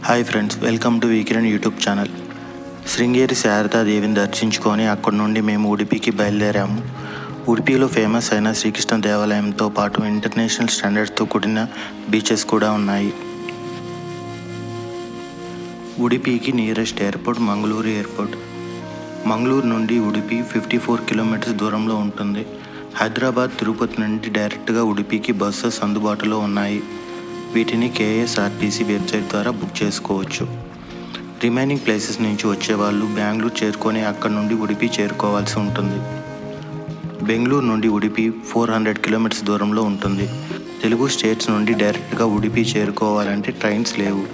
Hi friends, welcome to VKiran YouTube channel. Sringeri శారదాదేవిని దర్శించుకొని అక్కడి నుండి మేము ఉడిపికి బయలుదేరాము. ఉడిపిలో ఫేమస్ అయిన శ్రీకృష్ణ దేవాలయంతో పాటు ఇంటర్నేషనల్ స్టాండర్డ్స్తో కూడిన బీచెస్ కూడా ఉన్నాయి. ఉడిపికి nearest airport Mangaluru airport. Mangaluru నుండి ఉడిపి 54 కిలోమీటర్స్ దూరంలో ఉంటుంది. హైదరాబాద్, తిరుపతి నుండి డైరెక్ట్గా ఉడిపికి బస్సెస్ అందుబాటులో ఉన్నాయి. వీటిని KSRTC వెబ్సైట్ ద్వారా బుక్ చేసుకోవచ్చు. రిమైనింగ్ ప్లేసెస్ నుంచి వచ్చేవాళ్ళు బెంగళూరు చేరుకొని అక్కడ నుండి ఉడిపి చేరుకోవాల్సి ఉంటుంది. బెంగళూరు నుండి ఉడిపి 400 కిలోమీటర్స్ దూరంలో ఉంటుంది. తెలుగు స్టేట్స్ నుండి డైరెక్ట్గా ఉడిపి చేరుకోవాలంటే ట్రైన్స్ లేవు.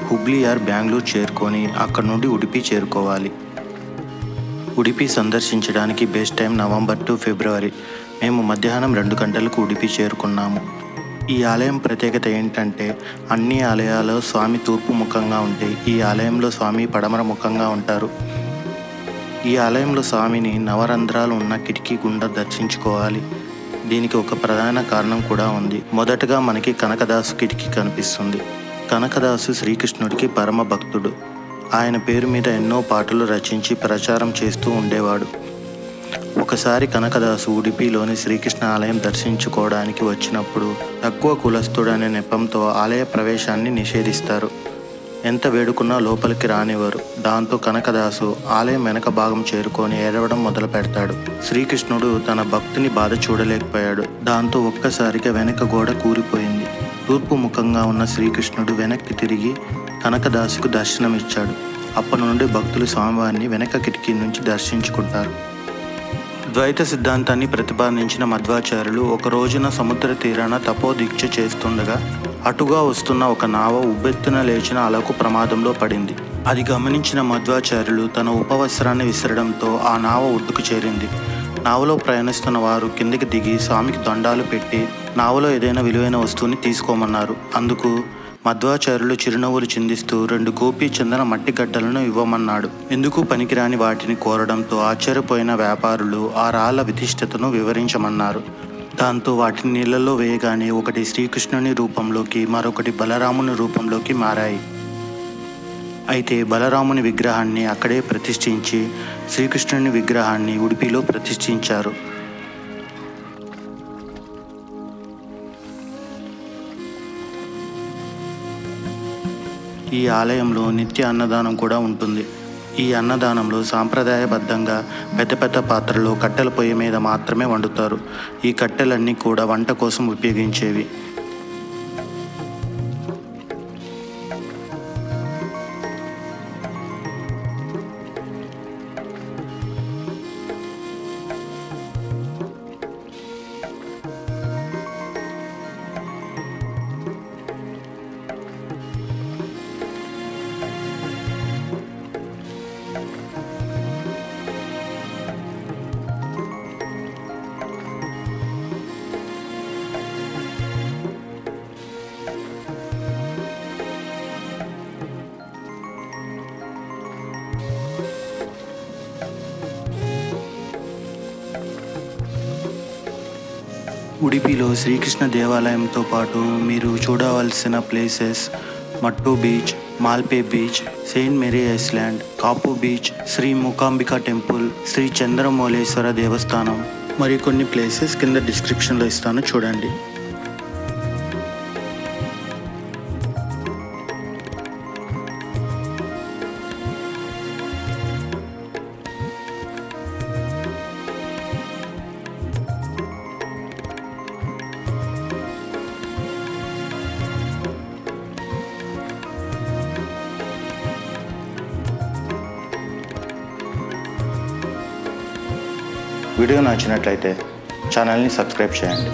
హుబ్లీ ఆర్ బెంగళూరు చేరుకొని అక్కడ నుండి ఉడిపి చేరుకోవాలి. ఉడిపి సందర్శించడానికి బెస్ట్ టైం నవంబర్ టు ఫిబ్రవరి. మేము మధ్యాహ్నం 2 గంటలకు ఉడిపి చేరుకున్నాము. ఈ ఆలయం ప్రత్యేకత ఏంటంటే అన్ని ఆలయాల్లో స్వామి తూర్పు ముఖంగా ఉంటే ఈ ఆలయంలో స్వామి పడమర ముఖంగా ఉంటారు. ఈ ఆలయంలో స్వామిని నవరంధ్రాలు ఉన్న కిటికీ గుండా దర్శించుకోవాలి. దీనికి ఒక ప్రధాన కారణం కూడా ఉంది. మొదటగా మనకి కనకదాసు కిటికీ కనిపిస్తుంది. కనకదాసు శ్రీకృష్ణుడికి పరమ భక్తుడు. ఆయన పేరు మీద ఎన్నో పాటలు రచించి ప్రచారం చేస్తూ ఉండేవాడు. ఒకసారి కనకదాసు ఉడిపిలోని శ్రీకృష్ణ ఆలయం దర్శించుకోవడానికి వచ్చినప్పుడు తక్కువ కులస్తుడనే నెపంతో ఆలయ ప్రవేశాన్ని నిషేధిస్తారు. ఎంత వేడుకున్నా లోపలికి రానివ్వరు. దాంతో కనకదాసు ఆలయం వెనక భాగం చేరుకొని ఏడవడం మొదలు పెడతాడు. శ్రీకృష్ణుడు తన భక్తుని బాధ చూడలేకపోయాడు. దాంతో ఒక్కసారిగా వెనక గోడ కూలిపోయింది. తూర్పు ముఖంగా ఉన్న శ్రీకృష్ణుడు వెనక్కి తిరిగి కనకదాసుకు దర్శనమిచ్చాడు. అప్పటి నుండి భక్తులు స్వామివారిని వెనక కిటికీ నుంచి దర్శించుకుంటారు. ద్వైత సిద్ధాంతాన్ని ప్రతిపాదించిన మధ్వాచార్యులు ఒక రోజున సముద్ర తీరాన తపోదీక్ష చేస్తుండగా అటుగా వస్తున్న ఒక నావ ఉబ్బెత్తున లేచిన అలకు ప్రమాదంలో పడింది. అది గమనించిన మధ్వాచార్యులు తన ఉపవస్త్రాన్ని విసరడంతో ఆ నావ ఒడ్డుకు చేరింది. నావలో ప్రయాణిస్తున్న వారు కిందికి దిగి స్వామికి దండాలు పెట్టి నావలో ఏదైనా విలువైన వస్తువుని తీసుకోమన్నారు. అందుకు మధ్వాచార్యులు చిరునవ్వులు చిందిస్తూ 2 గోపీ చందన మట్టి గడ్డలను ఇవ్వమన్నాడు. ఎందుకు పనికిరాని వాటిని కోరడంతో ఆశ్చర్యపోయిన వ్యాపారులు ఆ రాళ్ల విశిష్టతను వివరించమన్నారు. దాంతో వాటిని నీళ్లలో వేయగానే ఒకటి శ్రీకృష్ణుని రూపంలోకి, మరొకటి బలరాముని రూపంలోకి మారాయి. అయితే బలరాముని విగ్రహాన్ని అక్కడే ప్రతిష్ఠించి శ్రీకృష్ణుని విగ్రహాన్ని ఉడిపిలో ప్రతిష్ఠించారు. ఈ ఆలయంలో నిత్య అన్నదానం కూడా ఉంటుంది. ఈ అన్నదానంలో సాంప్రదాయబద్ధంగా పెద్ద పెద్ద పాత్రలో కట్టెల పొయ్యి మీద మాత్రమే వండుతారు. ఈ కట్టెలన్నీ కూడా వంట కోసం ఉపయోగించేవి. ఉడిపిలో శ్రీకృష్ణ దేవాలయంతో పాటు మీరు చూడవలసిన places Mattu beach, Malpe beach, saint Mary island, Kapu beach, Shri Mookambika temple, Shri Chandramouleshwara Devasthanam, మరికొన్ని ప్లేసెస్ కింద డిస్క్రిప్షన్లో ఇస్తాను, చూడండి. వీడియో నచ్చినట్లయితే ఛానల్ని సబ్స్క్రైబ్ చేయండి.